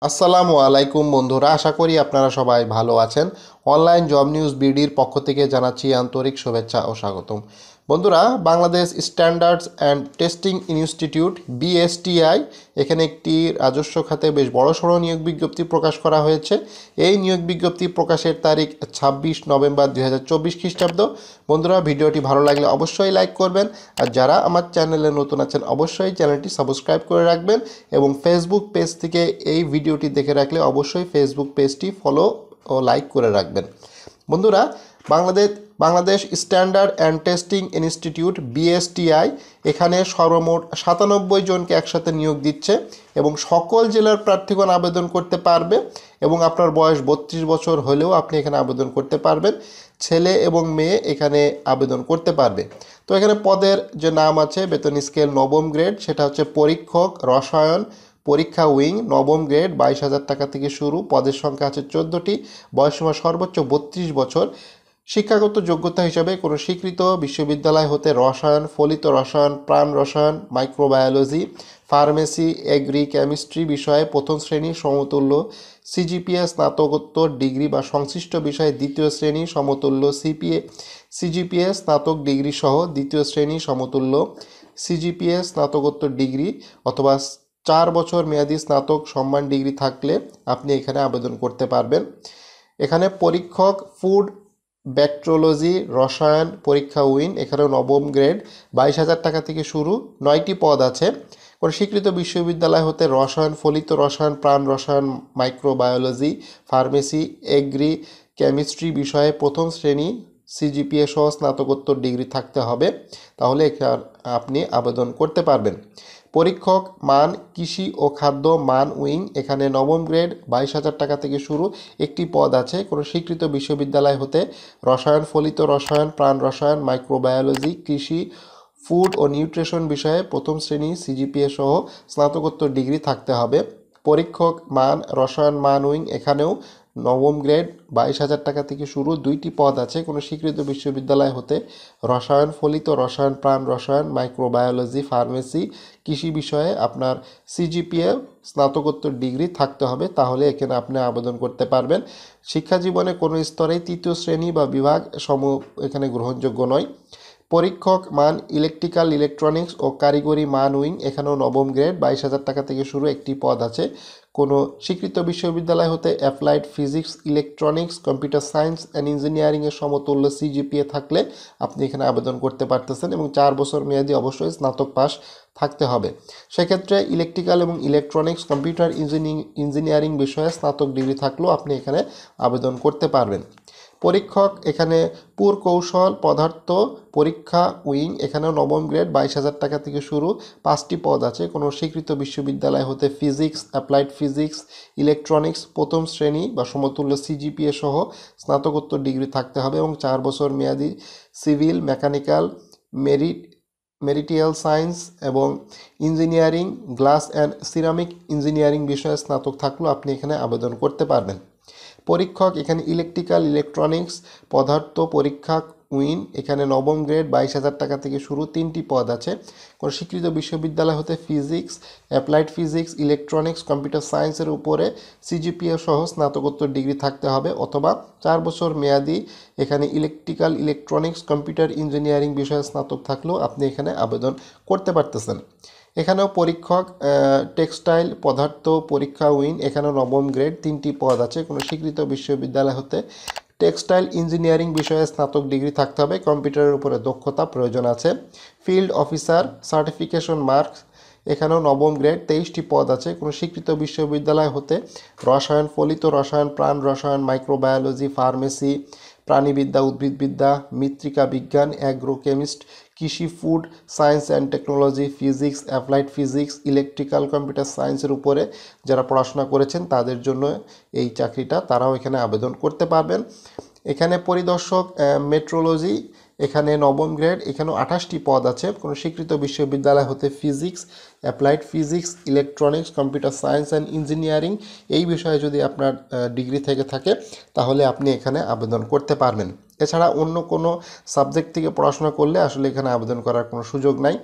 আসসালামু আলাইকুম বন্ধুরা, আশা করি আপনারা সবাই ভালো আছেন। অনলাইন জব নিউজ বিডির পক্ষ থেকে জানাচ্ছি আন্তরিক শুভেচ্ছা ও স্বাগতম। বন্ধুরা, Bangladesh standards and testing institute BSTI এখানে একটি রাজস্ব খাতে বেশ বড়সড় নিয়োগ বিজ্ঞপ্তি প্রকাশ করা হয়েছে। এই নিয়োগ বিজ্ঞপ্তি প্রকাশের তারিখ 26 নভেম্বর 2024 খ্রিস্টাব্দ। বন্ধুরা, ভিডিওটি ভালো লাগলে অবশ্যই লাইক করবেন, আর যারা আমার চ্যানেলে নতুন আছেন অবশ্যই চ্যানেলটি সাবস্ক্রাইব করে রাখবেন এবং ফেসবুক পেজ থেকে এই ভিডিওটি দেখে রাখলে অবশ্যই ফেসবুক পেজটি ফলো ও লাইক করে রাখবেন। বন্ধুরা, Bangladesh Bangladesh standard and testing institute BSTI এখানে সর্বমোট 97 জনকে একসাথে নিয়োগ দিচ্ছে এবং সকল জেলার প্রার্থীগণ আবেদন করতে পারবে এবং আপনার বয়স 32 বছর হলেও আপনি এখানে আবেদন করতে পারবেন। ছেলে এবং মেয়ে এখানে আবেদন করতে পারবে। তো এখানে পদের যে নাম আছে, বেতন স্কেল নবম গ্রেড, সেটা হচ্ছে পরীক্ষক রসায়ন পরীক্ষা উইং, নবম গ্রেড, 22,000 টাকা থেকে শুরু। পদের সংখ্যা আছে 14টি। বয়সসীমা সর্বোচ্চ 32 বছর। শিক্ষাগত যোগ্যতা হিসাবে কোনো স্বীকৃত বিশ্ববিদ্যালয় হতে রসায়ন, ফলিত রসায়ন, প্রাণ রসায়ন, মাইক্রোবায়োলজি, ফার্মেসি, এগ্রি, কেমিস্ট্রি বিষয়ে প্রথম শ্রেণী সমতুল্য সিজিপিএ, স্নাতকোত্তর ডিগ্রি বা সংশ্লিষ্ট বিষয়ে দ্বিতীয় শ্রেণী সমতুল্য সিজিপিএ, স্নাতক ডিগ্রি সহ দ্বিতীয় শ্রেণী সমতুল্য সিজিপিএ, স্নাতকোত্তর ডিগ্রি অথবা 4 বছর মেয়াদী স্নাতক সম্মান ডিগ্রি থাকলে আপনি এখানে আবেদন করতে পারবেন। এখানে পরীক্ষক ফুড ব্যাকটেরিওলজি রসায়ন পরীক্ষা উইন, এখানেও নবম গ্রেড, 22,000 টাকা থেকে শুরু। 9টি পদ আছে। কোনো স্বীকৃত বিশ্ববিদ্যালয় হতে রসায়ন, ফলিত রসায়ন, প্রাণ রসায়ন, মাইক্রোবায়োলজি, ফার্মেসি, এগ্রি, কেমিস্ট্রি বিষয়ে প্রথম শ্রেণী সিজিপিএ সহ স্নাতকোত্তর ডিগ্রি থাকতে হবে, তাহলে আপনি আবেদন করতে পারবেন। পরীক্ষক মান কৃষি ও খাদ্য মান উইং, এখানে নবম গ্রেড, 22,000 টাকা থেকে শুরু। একটি পদ আছে। কোনো স্বীকৃত বিশ্ববিদ্যালয় হতে রসায়ন, ফলিত রসায়ন, প্রাণ রসায়ন, মাইক্রোবায়োলজি, কৃষি, ফুড ও নিউট্রিশন বিষয়ে প্রথম শ্রেণী সিজিপিএ সহ স্নাতকোত্তর ডিগ্রি থাকতে হবে। পরীক্ষক মান রসায়ন মান উইং, এখানেও নবম গ্রেড, 22,000 টাকা থেকে শুরু। 2টি পদ আছে। কোনো স্বীকৃত বিশ্ববিদ্যালয় হতে রসায়ন, ফলিত রসায়ন, প্রাণ রসায়ন, মাইক্রোবায়োলজি, ফার্মেসি, কৃষি বিষয়ে আপনার সিজিপিএ স্নাতকোত্তর ডিগ্রি থাকতে হবে, তাহলে এখানে আপনি আবেদন করতে পারবেন। শিক্ষা জীবনে কোনো স্তরেই তৃতীয় শ্রেণী বা বিভাগ সমূহ এখানে গ্রহণযোগ্য নয়। পরীক্ষক মান ইলেকট্রিক্যাল, ইলেকট্রনিক্স ও কারিগরি মান উইং, এখানেও নবম গ্রেড, 22,000 টাকা থেকে শুরু। একটি পদ আছে। কোনো স্বীকৃত বিশ্ববিদ্যালয় হতে applied physics, electronics, computer science and ইঞ্জিনিয়ারিংয়ের সমতুল্য সিজিপিএ থাকলে আপনি এখানে আবেদন করতে পারতেছেন এবং 4 বছর মেয়াদি অবশ্যই স্নাতক পাস থাকতে হবে। সেক্ষেত্রে ইলেকট্রিক্যাল এবং ইলেকট্রনিক্স, কম্পিউটার ইঞ্জিনিয়ারিং বিষয়ে স্নাতক ডিগ্রি থাকলেও আপনি এখানে আবেদন করতে পারবেন। পরীক্ষক এখানে পুরকৌশল পদার্থ পরীক্ষা উইং, এখানেও নবম গ্রেড, 22,000 টাকা থেকে শুরু। 5টি পদ আছে। কোনো স্বীকৃত বিশ্ববিদ্যালয় হতে ফিজিক্স, অ্যাপ্লাইড ফিজিক্স, ইলেকট্রনিক্স প্রথম শ্রেণী বা সমতুল্য সিজিপিএ সহ স্নাতকোত্তর ডিগ্রি থাকতে হবে এবং 4 বছর মেয়াদি civil, mechanical, merit marital science এবং engineering, glass and ceramic engineering বিষয়ে স্নাতক থাকলেও আপনি এখানে আবেদন করতে পারবেন। পরীক্ষক এখানে ইলেকট্রিক্যাল, ইলেকট্রনিক্স পদার্থ পরীক্ষা উইন, এখানে নবম গ্রেড, 22,000 টাকা থেকে শুরু। 3টি পদ আছে। কোনো স্বীকৃত বিশ্ববিদ্যালয় হতে physics, applied physics, electronics, computer সায়েন্সের উপরে সিজিপিএ সহ স্নাতকোত্তর ডিগ্রি থাকতে হবে অথবা 4 বছর মেয়াদি এখানে ইলেকট্রিক্যাল, ইলেকট্রনিক্স, কম্পিউটার ইঞ্জিনিয়ারিং বিষয়ে স্নাতক থাকলেও আপনি এখানে আবেদন করতে পারতেছেন। এখানেও পরীক্ষক টেক্সটাইল পদার্থ পরীক্ষা উইন, এখানেও নবম গ্রেড, 3টি পদ আছে। কোনো স্বীকৃত বিশ্ববিদ্যালয় হতে টেক্সটাইল ইঞ্জিনিয়ারিং বিষয়ে স্নাতক ডিগ্রি থাকতে হবে, কম্পিউটারের উপরে দক্ষতা প্রয়োজন আছে। ফিল্ড অফিসার সার্টিফিকেশন মার্কস, এখানেও নবম গ্রেড, 23টি পদ আছে। কোনো স্বীকৃত বিশ্ববিদ্যালয় হতে রসায়ন, ফলিত রসায়ন, প্রাণ রসায়ন, মাইক্রোবায়োলজি, ফার্মেসি, প্রাণীবিদ্যা, উদ্ভিদবিদ্যা, মৃত্তিকা বিজ্ঞান, অ্যাগ্রোকেমিস্ট, কৃষি, food science and technology, physics, applied physics, electrical, computer সায়েন্সের উপরে যারা পড়াশোনা করেছেন তাদের জন্য এই চাকরিটা, তারাও এখানে আবেদন করতে পারবেন। এখানে পরিদর্শক মেট্রোলজি, এখানে নবম গ্রেড, এখানেও 28টি পদ আছে। কোনো স্বীকৃত বিশ্ববিদ্যালয় হতে physics, applied physics, electronics, computer science and engineering এই বিষয়ে যদি আপনার ডিগ্রি থেকে থাকে তাহলে আপনি এখানে আবেদন করতে পারবেন। এছাড়া অন্য কোনো সাবজেক্ট থেকে পড়াশোনা করলে আসলে এখানে আবেদন করার কোনো সুযোগ নাই।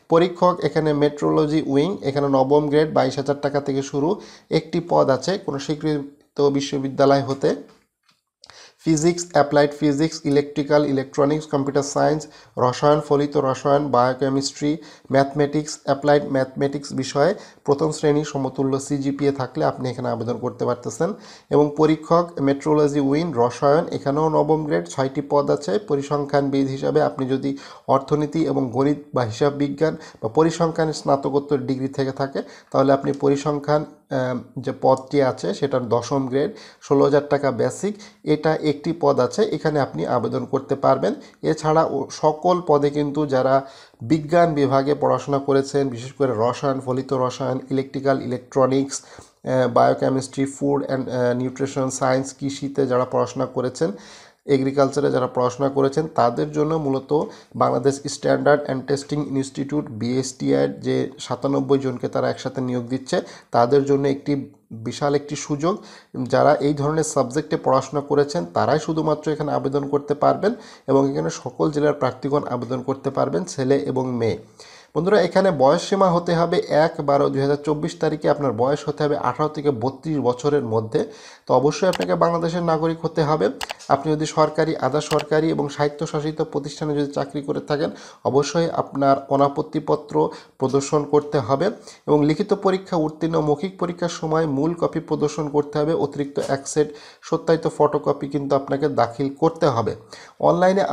পরীক্ষক এখানে মেট্রোলজি উইং, এখানে নবম গ্রেড 22,000 টাকা থেকে শুরু, একটি পদ আছে কোনো স্বীকৃত বিশ্ববিদ্যালয় হতে। Physics, applied physics, electrical, electronics, computer science, রসায়ন, ফলিত রসায়ন, বায়োকেমিস্ট্রি, ম্যাথমেটিক্স, অ্যাপ্লাইড ম্যাথমেটিক্স বিষয়ে প্রথম শ্রেণী সমতুল্য সিজিপিএ থাকলে আপনি এখানে আবেদন করতে পারতেছেন। এবং পরীক্ষক মেট্রোলজি উইন রসায়ন, এখানেও নবম গ্রেড, 6টি পদ আছে। পরিসংখ্যানবিদ হিসাবে আপনি যদি অর্থনীতি এবং গণিত বা হিসাব বিজ্ঞান বা পরিসংখ্যান স্নাতকোত্তর ডিগ্রি থেকে থাকে তাহলে আপনি পরিসংখ্যান যে পদটি আছে সেটার 10ম গ্রেড, 16,000 টাকা বেসিক, এটা একটি পদ আছে, এখানে আপনি আবেদন করতে পারবেন। এছাড়া সকল পদে কিন্তু যারা বিজ্ঞান বিভাগে পড়াশোনা করেছেন, বিশেষ করে রসায়ন, ফলিত রসায়ন, electrical, electronics, biochemistry, food and nutrition science, কৃষিতে যারা পড়াশোনা করেছেন, এগ্রিকালচারে যারা পড়াশোনা করেছেন তাদের জন্য মূলত Bangladesh standard and testing institute BSTI যে 97 জনকে তারা একসাথে নিয়োগ দিচ্ছে, তাদের জন্য একটি বিশাল একটি সুযোগ। যারা এই ধরনের সাবজেক্টে পড়াশোনা করেছেন তারাই শুধুমাত্র এখানে আবেদন করতে পারবেন এবং এখানে সকল জেলার প্রার্থীগণ আবেদন করতে পারবেন, ছেলে এবং মেয়ে। বন্ধুরা, এখানে বয়স সীমা হতে হবে 1/12/2024 তারিখে, আপনার বয়স হতে হবে 18 থেকে 32 বছরের মধ্যে। তো অবশ্যই আপনাকে বাংলাদেশের নাগরিক হতে হবে। আপনি যদি সরকারি, আধা সরকারি এবং স্বায়ত্তশাসিত প্রতিষ্ঠানে যদি চাকরি করে থাকেন অবশ্যই আপনার অনাপত্তিপত্র প্রদর্শন করতে হবে এবং লিখিত পরীক্ষা উত্তীর্ণ মৌখিক পরীক্ষার সময় মূল কপি প্রদর্শন করতে হবে। অতিরিক্ত 1 সেট সত্যায়িত ফটোকপি কিন্তু আপনাকে দাখিল করতে হবে। অনলাইনে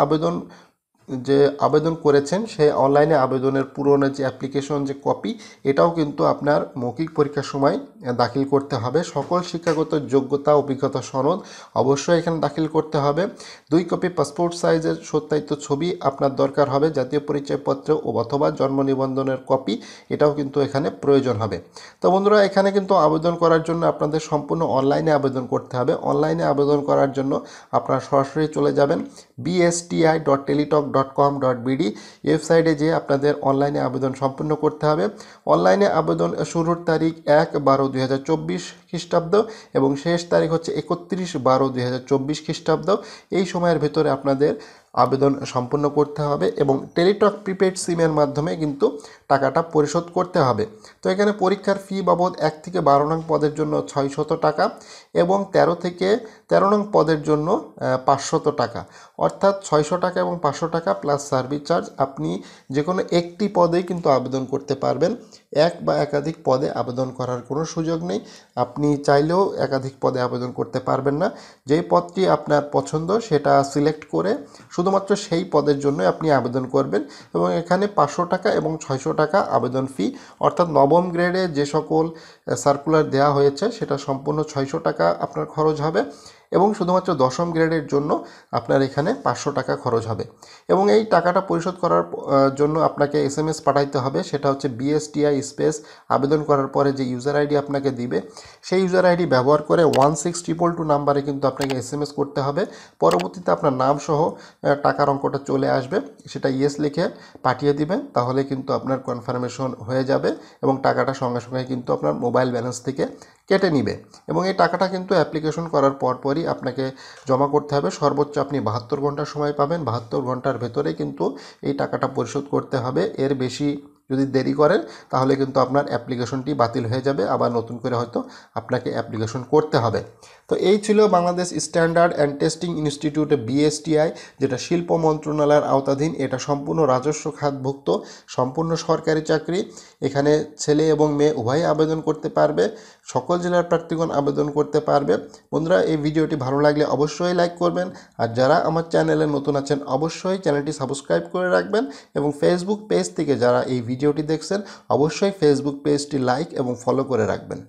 আবেদন করেছেন সেই অনলাইনে আবেদনের পুরনো যে অ্যাপ্লিকেশন যে কপি এটাও কিন্তু আপনার মৌখিক পরীক্ষার সময় দাখিল করতে হবে। সকল শিক্ষাগত যোগ্যতা, অভিজ্ঞতা সনদ অবশ্যই এখানে দাখিল করতে হবে। 2 কপি পাসপোর্ট সাইজের সত্যায়িত ছবি আপনার দরকার হবে। জাতীয় পরিচয়পত্র অথবা জন্ম নিবন্ধনের কপি এটাও কিন্তু এখানে প্রয়োজন হবে। তো বন্ধুরা, এখানে কিন্তু আবেদন করার জন্য আপনাদের সম্পূর্ণ অনলাইনে আবেদন করতে হবে। অনলাইনে আবেদন করার জন্য আপনারা সরাসরি চলে যাবেন bsti.teletalk.com.bd ওয়েবসাইটে যেয়ে আপনাদের অনলাইনে আবেদন সম্পূর্ণ করতে হবে। অনলাইনে আবেদন শুরুর তারিখ 1/12/2024 খ্রিস্টাব্দ এবং শেষ তারিখ হচ্ছে 31/12/2024 খ্রিস্টাব্দ। এই সময়ের ভেতরে আপনাদের আবেদন সম্পন্ন করতে হবে এবং টেলিটক প্রিপেড সিমের মাধ্যমে কিন্তু টাকাটা পরিশোধ করতে হবে। তো এখানে পরীক্ষার ফি বাবদ 1 থেকে 12 নং পদের জন্য 600 টাকা এবং 13 থেকে 13 নং পদের জন্য 500 টাকা, অর্থাৎ 600 টাকা এবং 500 টাকা প্লাস সার্ভিস চার্জ। আপনি যে কোনো একটি পদেই কিন্তু আবেদন করতে পারবেন। এক বা একাধিক পদে আবেদন করার কোনো সুযোগ নেই। আপনি চাইলেও একাধিক পদে আবেদন করতে পারবেন না। যেই পদটি আপনার পছন্দ সেটা সিলেক্ট করে শুধুমাত্র সেই পদের জন্য আপনি আবেদন করবেন এবং এখানে 500 টাকা এবং 600 টাকা আবেদন ফি, অর্থাৎ নবম গ্রেডে যে সকল সার্কুলার দেওয়া হয়েছে সেটা সম্পূর্ণ 600 টাকা আপনার খরচ হবে এবং শুধুমাত্র 10ম গ্রেডের জন্য আপনার এখানে 500 টাকা খরচ হবে। এবং এই টাকাটা পরিশোধ করার জন্য আপনাকে SMS পাঠাইতে হবে, সেটা হচ্ছে BSTI স্পেস আবেদন করার পরে যে ইউজার আইডি আপনাকে দিবে সেই ইউজার আইডি ব্যবহার করে 16222 নাম্বারে কিন্তু আপনাকে SMS করতে হবে। পরবর্তীতে আপনার নাম সহ টাকার অঙ্কটা চলে আসবে, সেটা ইয়েস লিখে পাঠিয়ে দিবেন, তাহলে কিন্তু আপনার কনফার্মেশন হয়ে যাবে এবং টাকাটা সঙ্গে সঙ্গে কিন্তু আপনার মোবাইল ব্যালেন্স থেকে কেটে নিবে। এবং এই টাকাটা কিন্তু অ্যাপ্লিকেশন করার পরপরই আপনাকে জমা করতে হবে। সর্বোচ্চ আপনি 72 ঘন্টা সময় পাবেন। 72 ঘন্টার ভেতরে কিন্তু এই টাকাটা পরিশোধ করতে হবে। এর বেশি যদি দেরি করেন তাহলে কিন্তু আপনার অ্যাপ্লিকেশনটি বাতিল হয়ে যাবে, আবার নতুন করে হয়তো আপনাকে অ্যাপ্লিকেশন করতে হবে। তো এই ছিল Bangladesh standard and testing institute BSTI, যেটা শিল্প মন্ত্রণালয়ের আওতাধীন। এটা সম্পূর্ণ রাজস্ব খাতভুক্ত, সম্পূর্ণ সরকারি চাকরি। এখানে ছেলে এবং মেয়ে উভয়ই আবেদন করতে পারবে, সকল জেলার প্রার্থীগণ আবেদন করতে পারবে। বন্ধুরা, এই ভিডিওটি ভালো লাগলে অবশ্যই লাইক করবেন আর যারা আমার চ্যানেলে নতুন আছেন অবশ্যই চ্যানেলটি সাবস্ক্রাইব করে রাখবেন এবং ফেসবুক পেজ থেকে যারা এই ভিডিওটি দেখছেন অবশ্যই ফেসবুক পেজটি লাইক এবং ফলো করে রাখবেন।